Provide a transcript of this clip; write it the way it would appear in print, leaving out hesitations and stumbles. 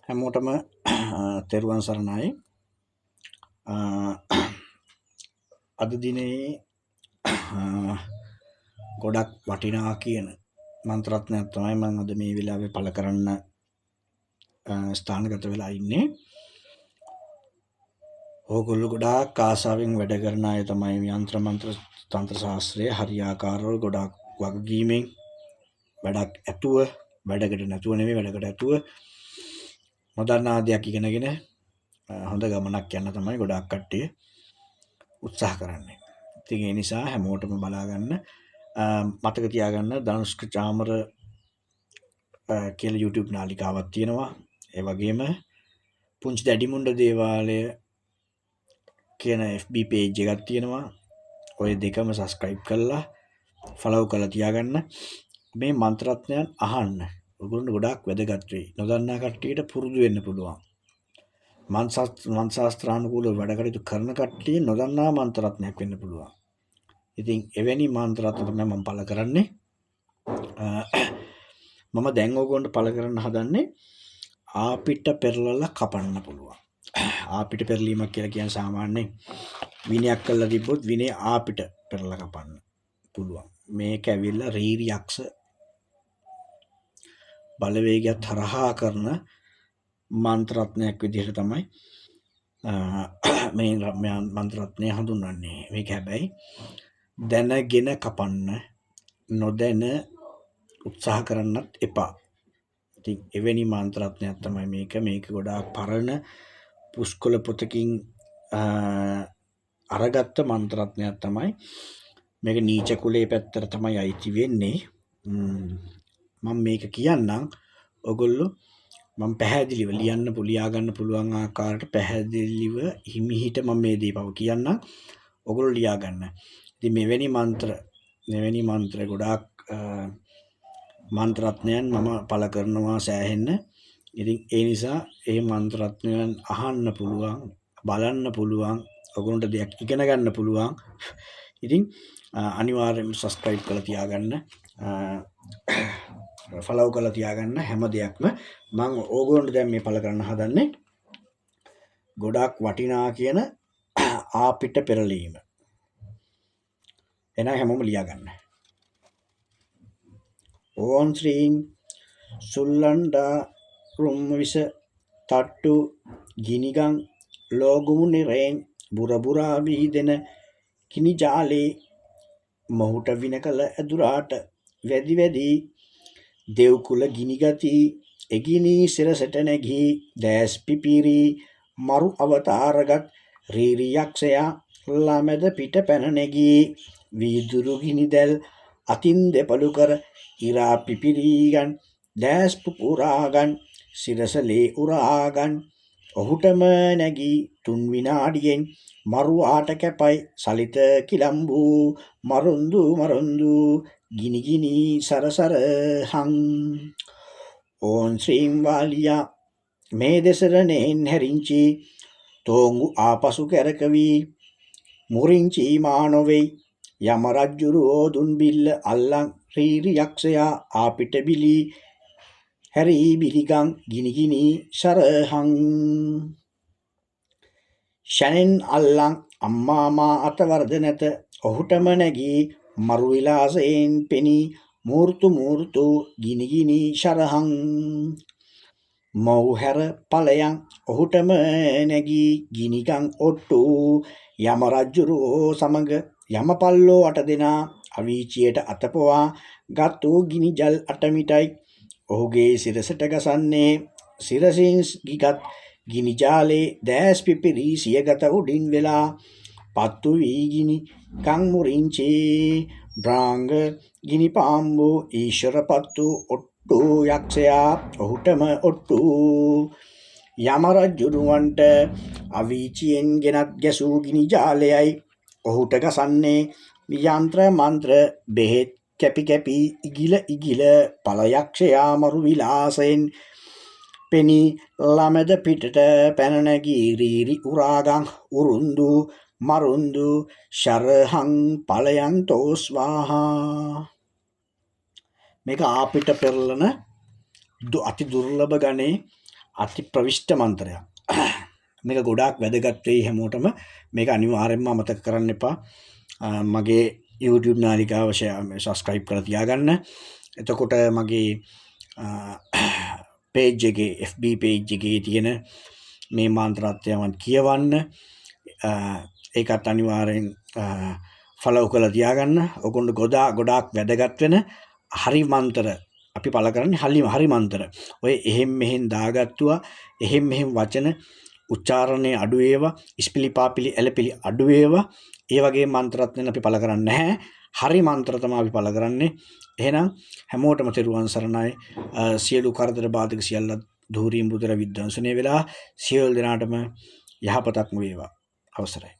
හැමෝටම තෙරුවන් සරණයි. අද දිනේ ගොඩක් වටිනා කියන මන්ත්‍රරත්නයක් තමයි මම අද මේ වෙලාවේ පළ කරන්න ස්ථානගත වෙලා ඉන්නේ. ඕගොල්ලෝ ගොඩාක් ආසාවෙන් වැඩ කරන අය තමයි යంత్ర මන්ත්‍ර තන්ත්‍ර ශාස්ත්‍රයේ හරියාකාරව ගොඩක් වගකීමෙන් වැඩක් ඇතුව වැඩකට නැතුව නෙමෙයි වැඩකට ඇතුව නොදන්නා දෙයක් ඉගෙනගෙන හොඳ ගමනක් යන්න තමයි ගොඩාක් කට්ටිය උත්සාහ කරන්නේ. ඉතින් ඒ නිසා හැමෝටම බලා ගන්න මතක තියාගන්න ධනුෂ්ක චාමර කියලා YouTube නාලිකාවක් තියෙනවා. ඒ වගේම පුංචි දැඩිමුණ්ඩ දේවාලය කියන FB page එකක් තියෙනවා. ඔය දෙකම subscribe කරලා follow කරලා තියාගන්න. මේ මන්ත්‍රරත්නයන් අහන්න. ඔයගොල්ලෝ ගොඩාක් වැදගත් වෙයි. නොදන්නා කට්ටියට පුරුදු වෙන්න පුළුවන්. මන්ත්‍රාස්ත්‍රානුකූලව වැඩ කටයුතු කරන කට්ටිය නොදන්නා මන්ත්‍රරත්නයක් වෙන්න පුළුවන්. ඉතින් එවැනි මන්ත්‍රරත්න තමයි මම පළ කරන්නේ. මම දැන් ඕගොල්ලන්ට පළ කරන්න හදන්නේ ආපිට පෙරලලා කපන්න පුළුවන්. ආපිට පෙරලීමක් කියලා කියන්නේ සාමාන්‍යයෙන් විනයක් කරලා තිබ්බොත් විනේ ආපිට පෙරලලා කපන්න පුළුවන්. මේක ඇවිල්ලා රීරි යක්ෂ බලවේගය තරහා කරන මන්ත්‍රරත්නයක් විදිහට තමයි මේ මන්ත්‍රරත්නය හඳුන්වන්නේ. මේක හැබැයි දැනගෙන කපන්න නොදැන උත්සාහ කරන්නත් එපා. ඉතින් එවැනි මන්ත්‍රරත්නයක් තමයි මේක. මේක ගොඩාක් පරණ පුස්කොළ පොතකින් අරගත්ත මන්ත්‍රරත්නයක් තමයි. මේක නීච කුලයේ පැත්තට තමයි අයිති වෙන්නේ. මම මේක කියන්නම් ඔයගොල්ලෝ මම පැහැදිලිව ලියා ගන්න පුළුවන් ආකාරයට පැහැදිලිව හිමිහිට මම මේ දීපව කියන්නම්. ඔයගොල්ලෝ ලියා ගන්න. ඉතින් මෙවැනි මන්ත්‍ර ගොඩාක් මන්ත්‍රරත්නයන් මම පළ කරනවා සෑහෙන්න. ඉතින් ඒ නිසා මේ මන්ත්‍රරත්නයන් අහන්න පුළුවන්, බලන්න පුළුවන්, ඔයගොල්ලන්ට දෙයක් ඉගෙන ගන්න පුළුවන්. ඉතින් අනිවාර්යයෙන්ම subscribe කරලා තියාගන්න. follow කරලා තියාගන්න හැම දෙයක්ම මම ඕගොල්ලන්ට දැන් මේ පළ කරන්න හදන්නේ ගොඩාක් වටිනා කියන ආපිට පෙරලීම. එහෙනම් හැමෝම ලියා ගන්න. ඕම් ශ්‍රීං සුල්ලණ්ඩා රුම්විස තට්ටු ගිනිගම් ලෝගුමුනිරෙන් බුරබුරා වීදෙන කිනි ජාලේ මොහුට විනකල ඇදුරාට වැදි වැදි දෙව්කුල ගිනිගති එගිනි සිරසට නැගී දැස් පිපිරි මරු අවතාරගත් රීරි යක්ෂයා ළමැද පිට පැන නැගී වීදුරු ගිනිදැල් අතින් දෙපළු කර ඉරා පිපිරීගන් දැස් පුපුරාගන් සිරසලේ උරාගන් ඔහුටම නැගී 3 විනාඩියෙන් මරුවාට කැපයි සලිත කිලම්බු මරුන්දු ගිනි සරසර හං. ඕන් ශ්‍රීම් වාලියා මේ දෙසරණෙන් හැරිංචි තෝංගු ආපසු කැරකවි මුරිංචි මානොවෙයි යම රජ්ජුරුවෝ දුන් බිල්ල අල්ලන් රීරි යක්ෂයා ආපිට බිලි හැරී බිලිගම් ගිනි සරහං. ෂනෙන් අල්ලන් අම්මාමා අතවරද නැත ඔහුටම නැගී මරු විලාසයෙන් පෙනී මූර්තු ගිනි සරහං. මව් හැර ඵලයන් ඔහුටම නැගී ගිනිගම් ඔට්ටු යම රජ්ජුරුවෝ සමග යමපල්ලෝ 8 දෙනා අවීචියට අතපොවා ගත්තු ගිනි ජල් 8 මිටයි ඔහුගේ සිරසට ගසන්නේ සිරසින් ගිගත් ගිනි ජාලේ දැස් පිපිරි සියගත උඩින් වෙලා පත්තු වී ගිනි කන් මුරිංචේ බ්‍රාංග ගිනි පාම්බු ඊශ්වර පත්තු ඔට්ටු යක්ෂයා ඔහුටම ඔට්ටු යම රජුරුවන්ට අවීචියෙන් ගෙනත් ගැසූ ගිනි ජාලයයි ඔහුට ගසන්නේ යంత్ర මන්ත්‍ර බෙහෙත් කැපි ඉගිල පල යක්ෂයා මරු විලාසයෙන් පෙනී ළමද පිටට පැන නැගී රීරි උරාගම් උරුන්දු මරුන්දු ශරහං ඵලයන් තෝස්වාහා. මේක ආපිට පෙරලන අති දුර්ලභ ගණේ අති ප්‍රවිෂ්ඨ මන්ත්‍රයක්. මේක ගොඩාක් වැදගත් වෙයි හැමෝටම. මේක අනිවාර්යෙන්ම අමතක කරන්න එපා. මගේ YouTube නාලිකාව subscribe කරලා තියාගන්න. එතකොට මගේ page එකේ FB page එකේ තියෙන මේ මන්ත්‍රාර්ථයන් කියවන්න. ඒකත් අනිවාර්යෙන් follow කරලා තියාගන්න. ඔගොල්ලෝ ගොඩාක් වැදගත් වෙන හරි මන්ත්‍ර අපි පළ කරන්නේ හරි මන්ත්‍ර. ඔය එහෙම් මෙහෙන් දාගත්තුවා එහෙම් මෙහෙම් වචන උච්චාරණයේ අඩු ඒවා, ඉස්පිලි පාපිලි එලපිලි අඩු ඒවා, ඒ වගේ මන්ත්‍රරත්න අපි පළ කරන්නේ නැහැ. හරි මන්ත්‍ර තමයි අපි පළ කරන්නේ. එහෙනම් හැමෝටම තෙරුවන් සරණයි. සියලු කරදර බාධක සියල්ල ධූරීන් බුදුර විද්වංශනය වෙලා සියලු දෙනාටම යහපතක්ම වේවා. අවසරයි.